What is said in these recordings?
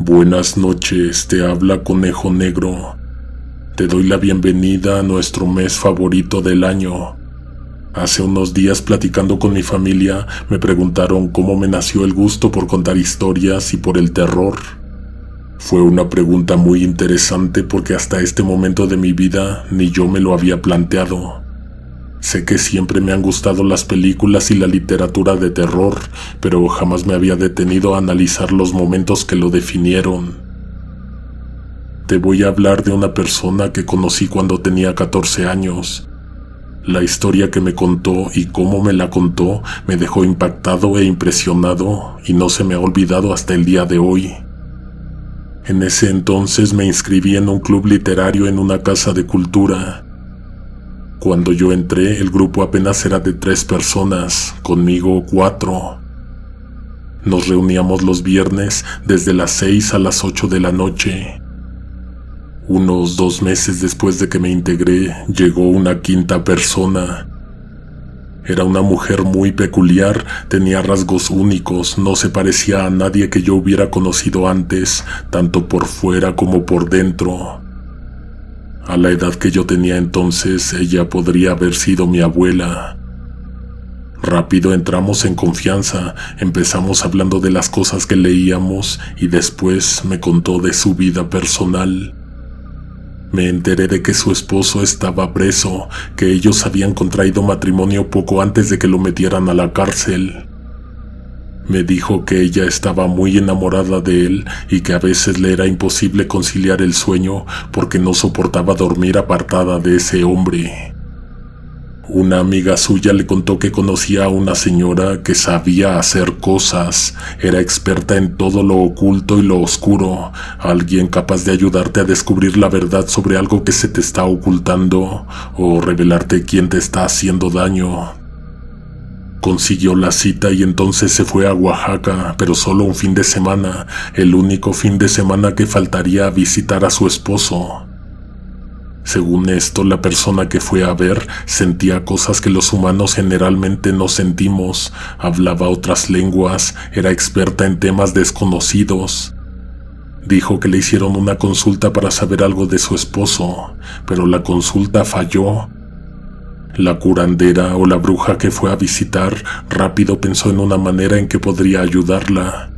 Buenas noches, te habla Conejo Negro. Te doy la bienvenida a nuestro mes favorito del año. Hace unos días, platicando con mi familia, me preguntaron cómo me nació el gusto por contar historias y por el terror. Fue una pregunta muy interesante porque hasta este momento de mi vida ni yo me lo había planteado. Sé que siempre me han gustado las películas y la literatura de terror, pero jamás me había detenido a analizar los momentos que lo definieron. Te voy a hablar de una persona que conocí cuando tenía 14 años. La historia que me contó y cómo me la contó me dejó impactado e impresionado y no se me ha olvidado hasta el día de hoy. En ese entonces me inscribí en un club literario en una casa de cultura. Cuando yo entré, el grupo apenas era de 3 personas, conmigo 4. Nos reuníamos los viernes desde las 6 a las 8 de la noche. Unos 2 meses después de que me integré, llegó una 5ª persona. Era una mujer muy peculiar, tenía rasgos únicos, no se parecía a nadie que yo hubiera conocido antes, tanto por fuera como por dentro. A la edad que yo tenía entonces, ella podría haber sido mi abuela. Rápido entramos en confianza, empezamos hablando de las cosas que leíamos y después me contó de su vida personal. Me enteré de que su esposo estaba preso, que ellos habían contraído matrimonio poco antes de que lo metieran a la cárcel. Me dijo que ella estaba muy enamorada de él y que a veces le era imposible conciliar el sueño porque no soportaba dormir apartada de ese hombre. Una amiga suya le contó que conocía a una señora que sabía hacer cosas, era experta en todo lo oculto y lo oscuro, alguien capaz de ayudarte a descubrir la verdad sobre algo que se te está ocultando o revelarte quién te está haciendo daño. Consiguió la cita y entonces se fue a Oaxaca, pero solo un fin de semana, el único fin de semana que faltaría a visitar a su esposo. Según esto, la persona que fue a ver sentía cosas que los humanos generalmente no sentimos, hablaba otras lenguas, era experta en temas desconocidos. Dijo que le hicieron una consulta para saber algo de su esposo, pero la consulta falló. La curandera o la bruja que fue a visitar rápido pensó en una manera en que podría ayudarla.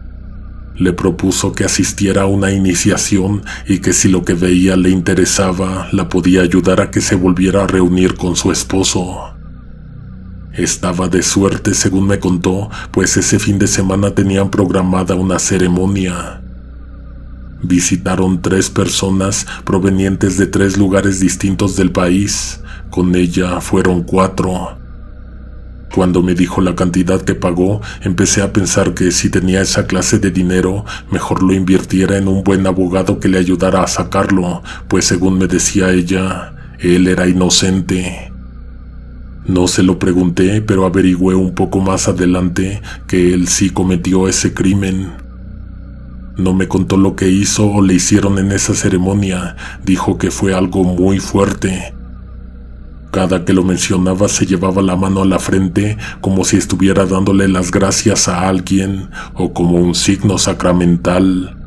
Le propuso que asistiera a una iniciación y que si lo que veía le interesaba, la podía ayudar a que se volviera a reunir con su esposo. Estaba de suerte, según me contó, pues ese fin de semana tenían programada una ceremonia. Visitaron 3 personas provenientes de 3 lugares distintos del país. Con ella fueron 4. Cuando me dijo la cantidad que pagó, empecé a pensar que si tenía esa clase de dinero, mejor lo invirtiera en un buen abogado que le ayudara a sacarlo, pues según me decía ella, él era inocente. No se lo pregunté, pero averigüé un poco más adelante que él sí cometió ese crimen. No me contó lo que hizo o le hicieron en esa ceremonia, dijo que fue algo muy fuerte. Cada que lo mencionaba se llevaba la mano a la frente como si estuviera dándole las gracias a alguien o como un signo sacramental.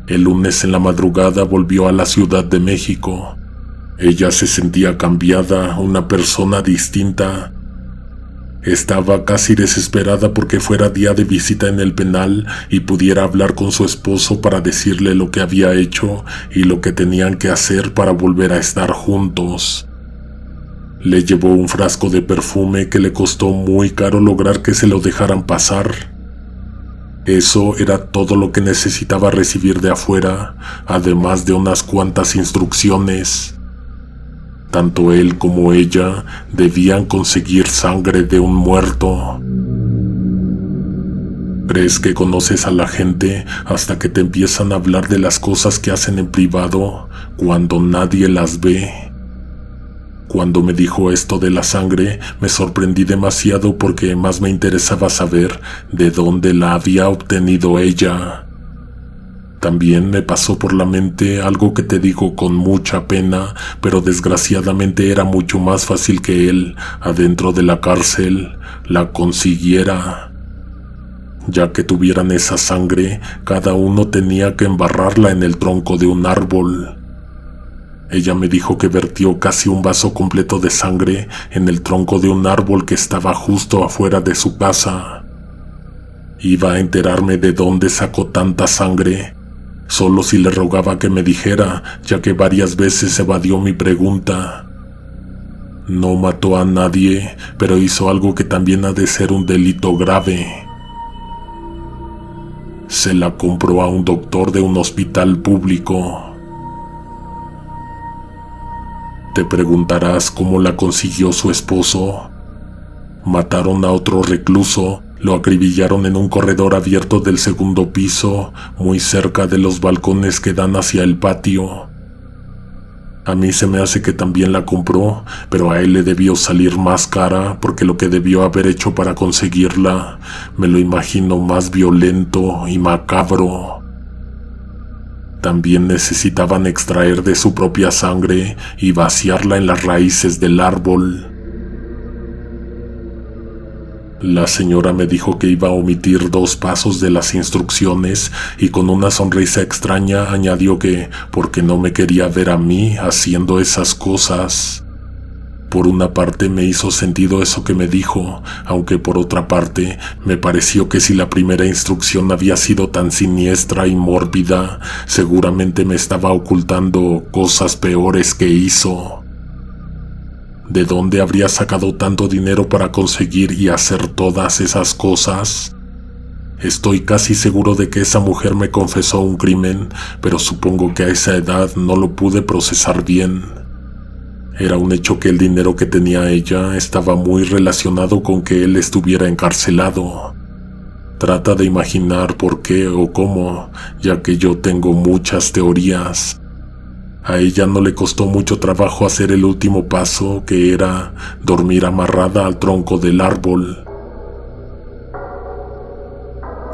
El lunes en la madrugada volvió a la Ciudad de México. Ella se sentía cambiada, una persona distinta. Estaba casi desesperada porque fuera día de visita en el penal y pudiera hablar con su esposo para decirle lo que había hecho y lo que tenían que hacer para volver a estar juntos. Le llevó un frasco de perfume que le costó muy caro lograr que se lo dejaran pasar. Eso era todo lo que necesitaba recibir de afuera, además de unas cuantas instrucciones. Tanto él como ella debían conseguir sangre de un muerto. ¿Crees que conoces a la gente hasta que te empiezan a hablar de las cosas que hacen en privado cuando nadie las ve? Cuando me dijo esto de la sangre, me sorprendí demasiado porque más me interesaba saber de dónde la había obtenido ella. También me pasó por la mente algo que te digo con mucha pena, pero desgraciadamente era mucho más fácil que él, adentro de la cárcel, la consiguiera. Ya que tuvieran esa sangre, cada uno tenía que embarrarla en el tronco de un árbol. Ella me dijo que vertió casi un vaso completo de sangre en el tronco de un árbol que estaba justo afuera de su casa. Iba a enterarme de dónde sacó tanta sangre, solo si le rogaba que me dijera, ya que varias veces evadió mi pregunta. No mató a nadie, pero hizo algo que también ha de ser un delito grave. Se la compró a un doctor de un hospital público. Te preguntarás cómo la consiguió su esposo. Mataron a otro recluso, lo acribillaron en un corredor abierto del segundo piso, muy cerca de los balcones que dan hacia el patio. A mí se me hace que también la compró, pero a él le debió salir más cara porque lo que debió haber hecho para conseguirla, me lo imagino más violento y macabro. También necesitaban extraer de su propia sangre y vaciarla en las raíces del árbol. La señora me dijo que iba a omitir 2 pasos de las instrucciones y con una sonrisa extraña añadió que porque no me quería ver a mí haciendo esas cosas. Por una parte me hizo sentido eso que me dijo, aunque por otra parte me pareció que si la primera instrucción había sido tan siniestra y mórbida, seguramente me estaba ocultando cosas peores que hizo. ¿De dónde habría sacado tanto dinero para conseguir y hacer todas esas cosas? Estoy casi seguro de que esa mujer me confesó un crimen, pero supongo que a esa edad no lo pude procesar bien. Era un hecho que el dinero que tenía ella estaba muy relacionado con que él estuviera encarcelado. Trata de imaginar por qué o cómo, ya que yo tengo muchas teorías. A ella no le costó mucho trabajo hacer el último paso, que era dormir amarrada al tronco del árbol.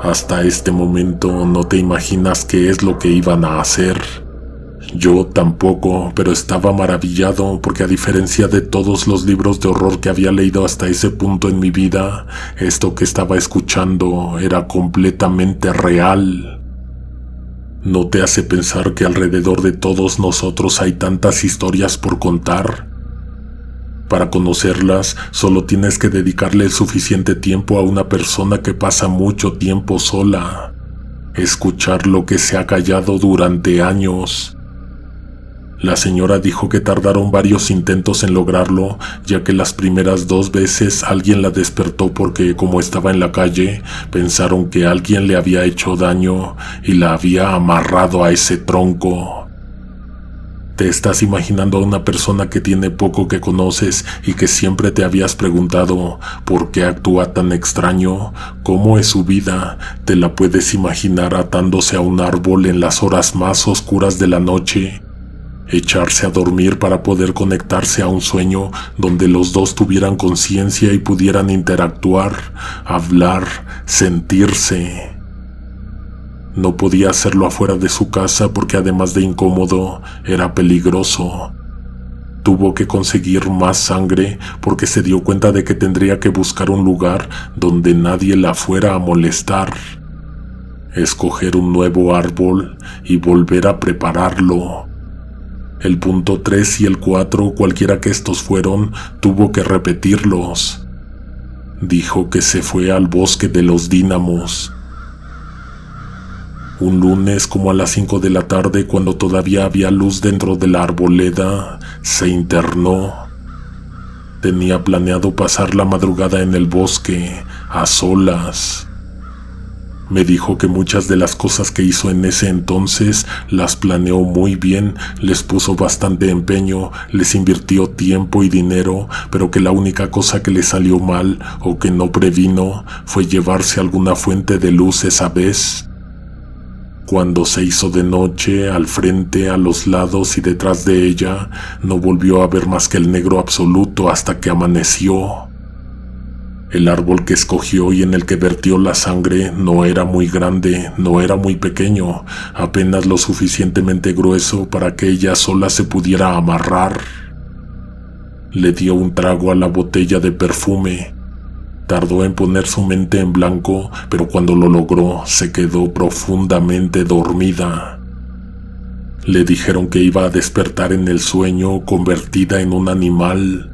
Hasta este momento no te imaginas qué es lo que iban a hacer. Yo tampoco, pero estaba maravillado porque a diferencia de todos los libros de horror que había leído hasta ese punto en mi vida, esto que estaba escuchando era completamente real. ¿No te hace pensar que alrededor de todos nosotros hay tantas historias por contar? Para conocerlas, solo tienes que dedicarle el suficiente tiempo a una persona que pasa mucho tiempo sola. Escuchar lo que se ha callado durante años. La señora dijo que tardaron varios intentos en lograrlo, ya que las primeras 2 veces alguien la despertó porque, como estaba en la calle, pensaron que alguien le había hecho daño y la había amarrado a ese tronco. Te estás imaginando a una persona que tiene poco que conoces y que siempre te habías preguntado ¿por qué actúa tan extraño? ¿Cómo es su vida? Te la puedes imaginar atándose a un árbol en las horas más oscuras de la noche, echarse a dormir para poder conectarse a un sueño donde los dos tuvieran conciencia y pudieran interactuar, hablar, sentirse. No podía hacerlo afuera de su casa porque además de incómodo, era peligroso. Tuvo que conseguir más sangre porque se dio cuenta de que tendría que buscar un lugar donde nadie la fuera a molestar. Escoger un nuevo árbol y volver a prepararlo. El punto 3 y el 4, cualquiera que estos fueron, tuvo que repetirlos. Dijo que se fue al bosque de los dínamos. Un lunes, como a las 5 de la tarde, cuando todavía había luz dentro de la arboleda, se internó. Tenía planeado pasar la madrugada en el bosque, a solas. Me dijo que muchas de las cosas que hizo en ese entonces las planeó muy bien, les puso bastante empeño, les invirtió tiempo y dinero, pero que la única cosa que le salió mal o que no previno fue llevarse alguna fuente de luz esa vez. Cuando se hizo de noche, al frente, a los lados y detrás de ella, no volvió a ver más que el negro absoluto hasta que amaneció. El árbol que escogió y en el que vertió la sangre no era muy grande, no era muy pequeño, apenas lo suficientemente grueso para que ella sola se pudiera amarrar. Le dio un trago a la botella de perfume. Tardó en poner su mente en blanco, pero cuando lo logró, se quedó profundamente dormida. Le dijeron que iba a despertar en el sueño convertida en un animal.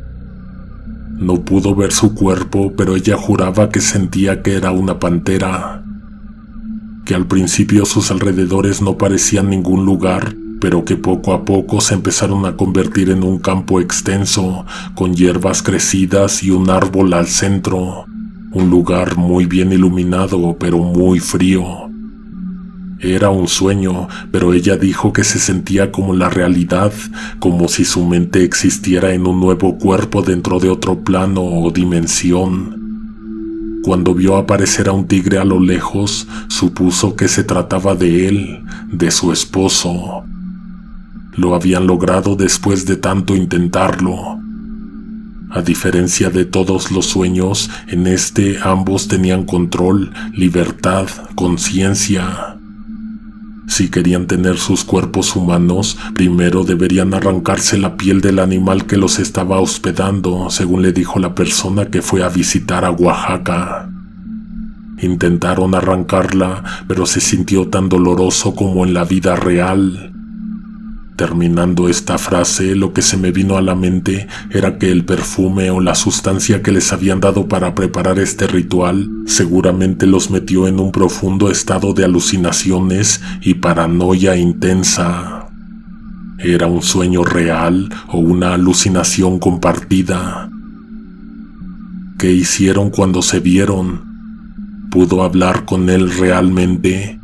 No pudo ver su cuerpo, pero ella juraba que sentía que era una pantera. Que al principio sus alrededores no parecían ningún lugar, pero que poco a poco se empezaron a convertir en un campo extenso, con hierbas crecidas y un árbol al centro. Un lugar muy bien iluminado, pero muy frío. Era un sueño, pero ella dijo que se sentía como la realidad, como si su mente existiera en un nuevo cuerpo dentro de otro plano o dimensión. Cuando vio aparecer a un tigre a lo lejos, supuso que se trataba de él, de su esposo. Lo habían logrado después de tanto intentarlo. A diferencia de todos los sueños, en este ambos tenían control, libertad, conciencia. Si querían tener sus cuerpos humanos, primero deberían arrancarse la piel del animal que los estaba hospedando, según le dijo la persona que fue a visitar a Oaxaca. Intentaron arrancarla, pero se sintió tan doloroso como en la vida real. Terminando esta frase, lo que se me vino a la mente era que el perfume o la sustancia que les habían dado para preparar este ritual seguramente los metió en un profundo estado de alucinaciones y paranoia intensa. ¿Era un sueño real o una alucinación compartida? ¿Qué hicieron cuando se vieron? ¿Pudo hablar con él realmente?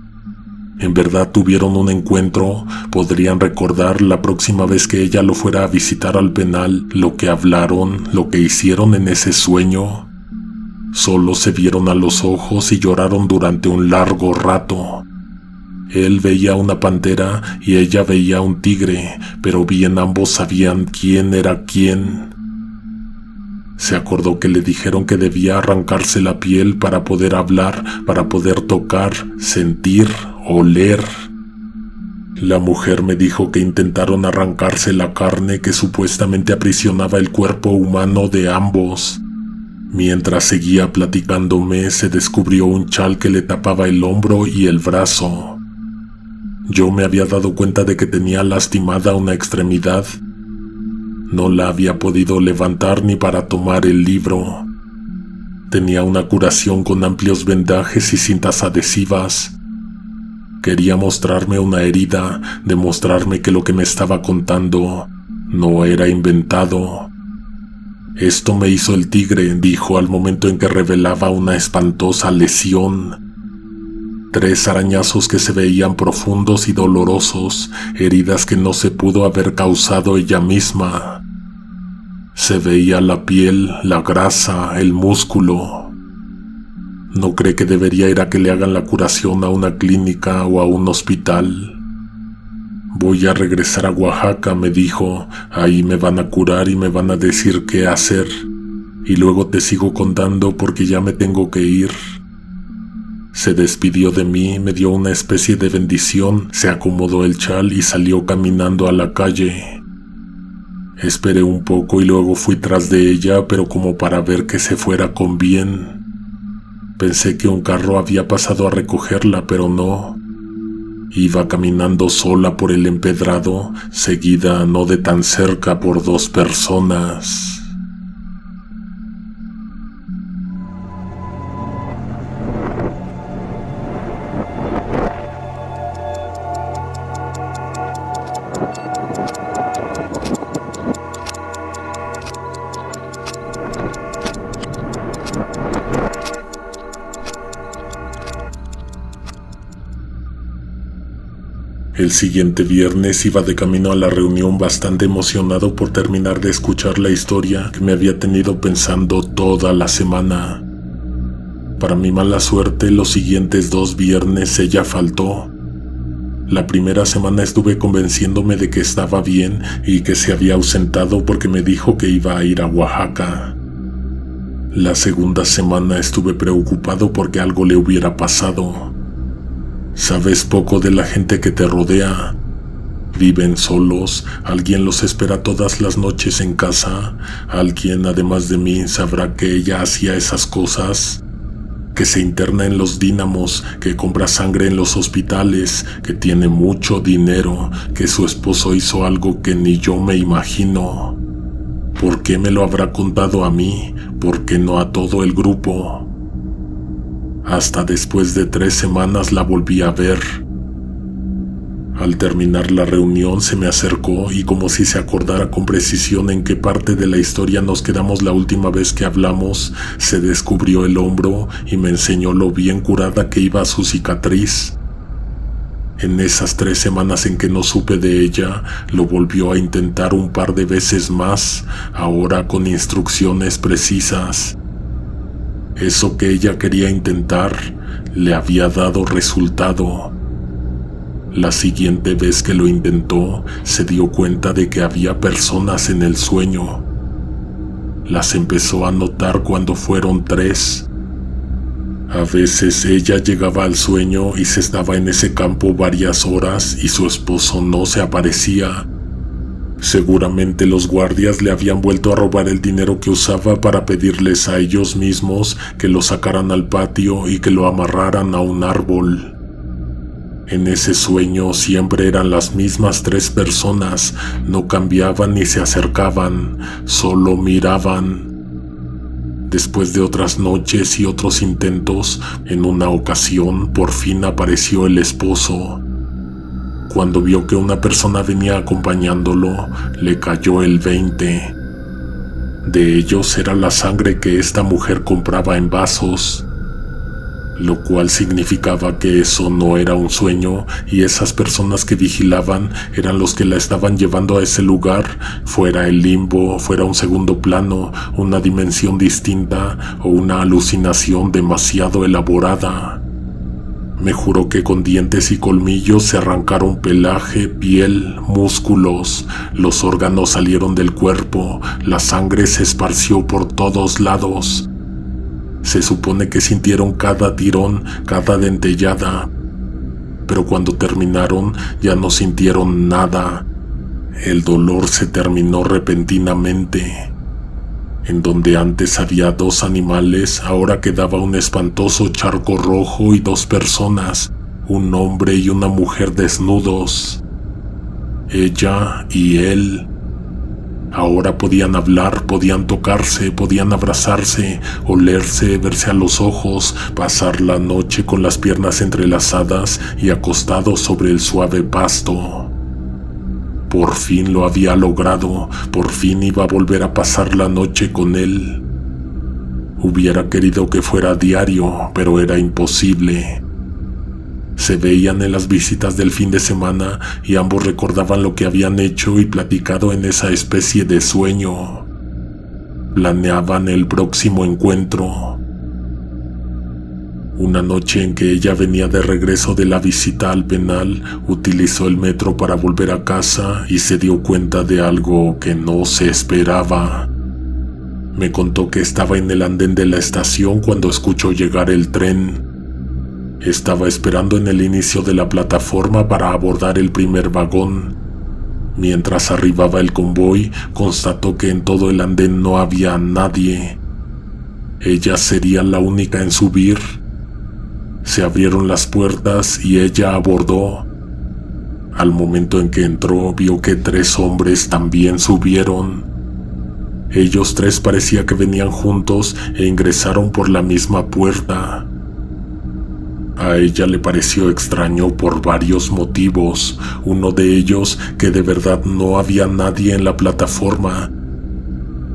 ¿En verdad tuvieron un encuentro? ¿Podrían recordar la próxima vez que ella lo fuera a visitar al penal lo que hablaron, lo que hicieron en ese sueño? Solo se vieron a los ojos y lloraron durante un largo rato. Él veía una pantera y ella veía un tigre, pero bien ambos sabían quién era quién. Se acordó que le dijeron que debía arrancarse la piel para poder hablar, para poder tocar, sentir, oler. La mujer me dijo que intentaron arrancarse la carne que supuestamente aprisionaba el cuerpo humano de ambos. Mientras seguía platicándome, se descubrió un chal que le tapaba el hombro y el brazo. Yo me había dado cuenta de que tenía lastimada una extremidad. No la había podido levantar ni para tomar el libro. Tenía una curación con amplios vendajes y cintas adhesivas. Quería mostrarme una herida, demostrarme que lo que me estaba contando no era inventado. Esto me hizo el tigre, dijo al momento en que revelaba una espantosa lesión. 3 arañazos que se veían profundos y dolorosos, heridas que no se pudo haber causado ella misma. Se veía la piel, la grasa, el músculo. ¿No cree que debería ir a que le hagan la curación a una clínica o a un hospital? Voy a regresar a Oaxaca, me dijo. Ahí me van a curar y me van a decir qué hacer. Y luego te sigo contando porque ya me tengo que ir. Se despidió de mí, me dio una especie de bendición, se acomodó el chal y salió caminando a la calle. Esperé un poco y luego fui tras de ella, pero como para ver que se fuera con bien. Pensé que un carro había pasado a recogerla, pero no. Iba caminando sola por el empedrado, seguida no de tan cerca por 2 personas. El siguiente viernes iba de camino a la reunión bastante emocionado por terminar de escuchar la historia que me había tenido pensando toda la semana. Para mi mala suerte, los siguientes 2 viernes ella faltó. La primera semana estuve convenciéndome de que estaba bien y que se había ausentado porque me dijo que iba a ir a Oaxaca. La segunda semana estuve preocupado porque algo le hubiera pasado. Sabes poco de la gente que te rodea. Viven solos, alguien los espera todas las noches en casa, alguien además de mí sabrá que ella hacía esas cosas, que se interna en los dínamos, que compra sangre en los hospitales, que tiene mucho dinero, que su esposo hizo algo que ni yo me imagino. ¿Por qué me lo habrá contado a mí? ¿Por qué no a todo el grupo? Hasta después de 3 semanas la volví a ver. Al terminar la reunión se me acercó y como si se acordara con precisión en qué parte de la historia nos quedamos la última vez que hablamos, se descubrió el hombro y me enseñó lo bien curada que iba su cicatriz. En esas 3 semanas en que no supe de ella, lo volvió a intentar un par de veces más, ahora con instrucciones precisas. Eso que ella quería intentar le había dado resultado. La siguiente vez que lo intentó, se dio cuenta de que había personas en el sueño. Las empezó a notar cuando fueron 3. A veces ella llegaba al sueño y se estaba en ese campo varias horas y su esposo no se aparecía. Seguramente los guardias le habían vuelto a robar el dinero que usaba para pedirles a ellos mismos que lo sacaran al patio y que lo amarraran a un árbol. En ese sueño siempre eran las mismas 3 personas, no cambiaban ni se acercaban, solo miraban. Después de otras noches y otros intentos, en una ocasión por fin apareció el esposo. Cuando vio que una persona venía acompañándolo, le cayó el 20. De ellos era la sangre que esta mujer compraba en vasos, lo cual significaba que eso no era un sueño y esas personas que vigilaban eran los que la estaban llevando a ese lugar, fuera el limbo, fuera un segundo plano, una dimensión distinta o una alucinación demasiado elaborada. Me juró que con dientes y colmillos se arrancaron pelaje, piel, músculos, los órganos salieron del cuerpo, la sangre se esparció por todos lados. Se supone que sintieron cada tirón, cada dentellada, pero cuando terminaron ya no sintieron nada. El dolor se terminó repentinamente. En donde antes había 2 animales, ahora quedaba un espantoso charco rojo y 2 personas, un hombre y una mujer desnudos. Ella y él. Ahora podían hablar, podían tocarse, podían abrazarse, olerse, verse a los ojos, pasar la noche con las piernas entrelazadas y acostados sobre el suave pasto. Por fin lo había logrado, por fin iba a volver a pasar la noche con él. Hubiera querido que fuera diario, pero era imposible. Se veían en las visitas del fin de semana y ambos recordaban lo que habían hecho y platicado en esa especie de sueño. Planeaban el próximo encuentro. Una noche en que ella venía de regreso de la visita al penal, utilizó el metro para volver a casa y se dio cuenta de algo que no se esperaba. Me contó que estaba en el andén de la estación cuando escuchó llegar el tren. Estaba esperando en el inicio de la plataforma para abordar el primer vagón. Mientras arribaba el convoy, constató que en todo el andén no había nadie. Ella sería la única en subir. Se abrieron las puertas y ella abordó. Al momento en que entró, vio que 3 hombres también subieron. Ellos 3 parecía que venían juntos e ingresaron por la misma puerta. A ella le pareció extraño por varios motivos. Uno de ellos, que de verdad no había nadie en la plataforma.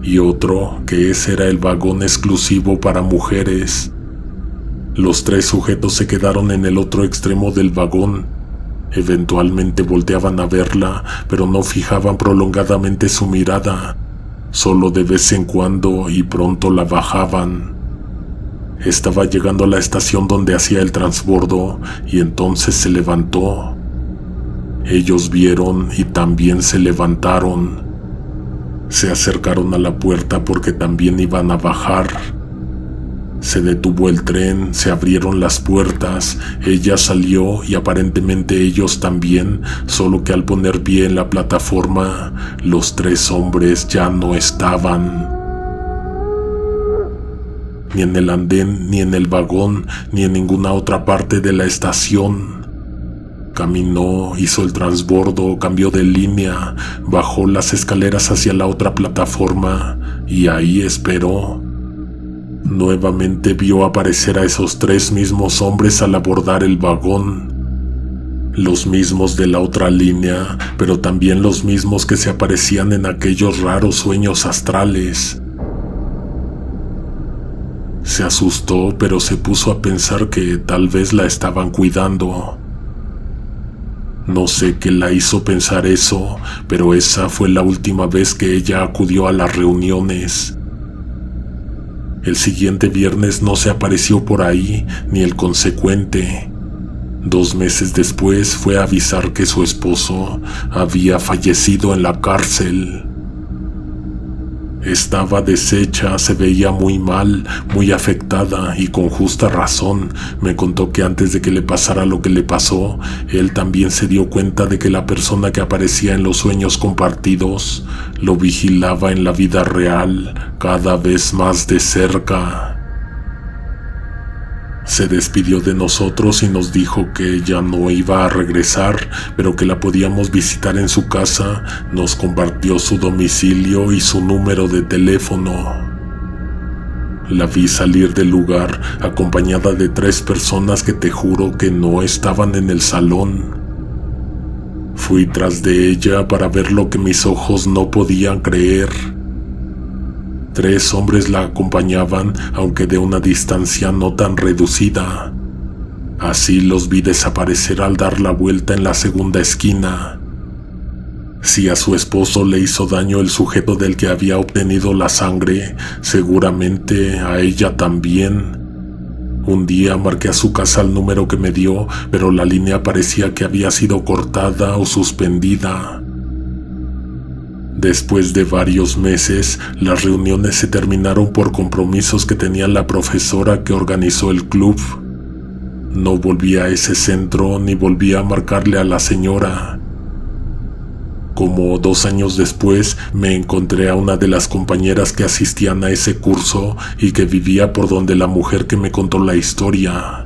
Y otro, que ese era el vagón exclusivo para mujeres. Los 3 sujetos se quedaron en el otro extremo del vagón. Eventualmente volteaban a verla, pero no fijaban prolongadamente su mirada. Solo de vez en cuando y pronto la bajaban. Estaba llegando a la estación donde hacía el transbordo y entonces se levantó. Ellos vieron y también se levantaron. Se acercaron a la puerta porque también iban a bajar. Se detuvo el tren, se abrieron las puertas, ella salió y aparentemente ellos también, solo que al poner pie en la plataforma, los 3 hombres ya no estaban. Ni en el andén, ni en el vagón, ni en ninguna otra parte de la estación. Caminó, hizo el transbordo, cambió de línea, bajó las escaleras hacia la otra plataforma y ahí esperó. Nuevamente vio aparecer a esos 3 mismos hombres al abordar el vagón. Los mismos de la otra línea, pero también los mismos que se aparecían en aquellos raros sueños astrales. Se asustó, pero se puso a pensar que tal vez la estaban cuidando. No sé qué la hizo pensar eso, pero esa fue la última vez que ella acudió a las reuniones. El siguiente viernes no se apareció por ahí, ni el consecuente. 2 meses después fue a avisar que su esposo había fallecido en la cárcel. Estaba deshecha, se veía muy mal, muy afectada y con justa razón. Me contó que antes de que le pasara lo que le pasó, él también se dio cuenta de que la persona que aparecía en los sueños compartidos lo vigilaba en la vida real, cada vez más de cerca. Se despidió de nosotros y nos dijo que ya no iba a regresar, pero que la podíamos visitar en su casa. Nos compartió su domicilio y su número de teléfono. La vi salir del lugar acompañada de 3 personas que te juro que no estaban en el salón. Fui tras de ella para ver lo que mis ojos no podían creer. 3 hombres la acompañaban, aunque de una distancia no tan reducida. Así los vi desaparecer al dar la vuelta en la segunda esquina. Si a su esposo le hizo daño el sujeto del que había obtenido la sangre, seguramente a ella también. Un día marqué a su casa el número que me dio, pero la línea parecía que había sido cortada o suspendida. Después de varios meses, las reuniones se terminaron por compromisos que tenía la profesora que organizó el club. No volví a ese centro ni volví a marcarle a la señora. Como 2 años después, me encontré a una de las compañeras que asistían a ese curso y que vivía por donde la mujer que me contó la historia.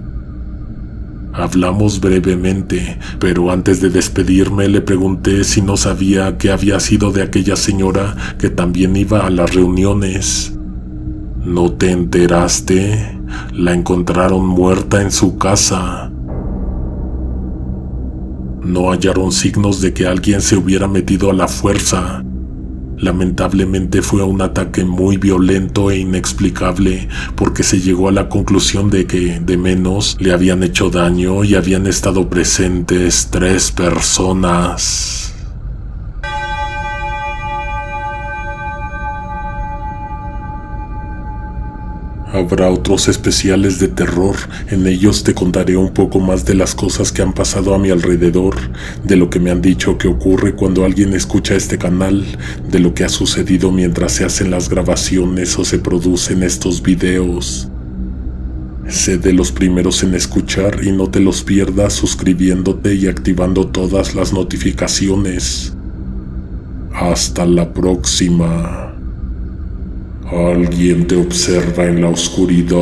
Hablamos brevemente, pero antes de despedirme le pregunté si no sabía qué había sido de aquella señora que también iba a las reuniones. ¿No te enteraste? La encontraron muerta en su casa. No hallaron signos de que alguien se hubiera metido a la fuerza. Lamentablemente fue un ataque muy violento e inexplicable, porque se llegó a la conclusión de que, de menos, le habían hecho daño y habían estado presentes 3 personas. Habrá otros especiales de terror, en ellos te contaré un poco más de las cosas que han pasado a mi alrededor, de lo que me han dicho que ocurre cuando alguien escucha este canal, de lo que ha sucedido mientras se hacen las grabaciones o se producen estos videos. Sé de los primeros en escuchar y no te los pierdas suscribiéndote y activando todas las notificaciones. Hasta la próxima. Alguien te observa en la oscuridad.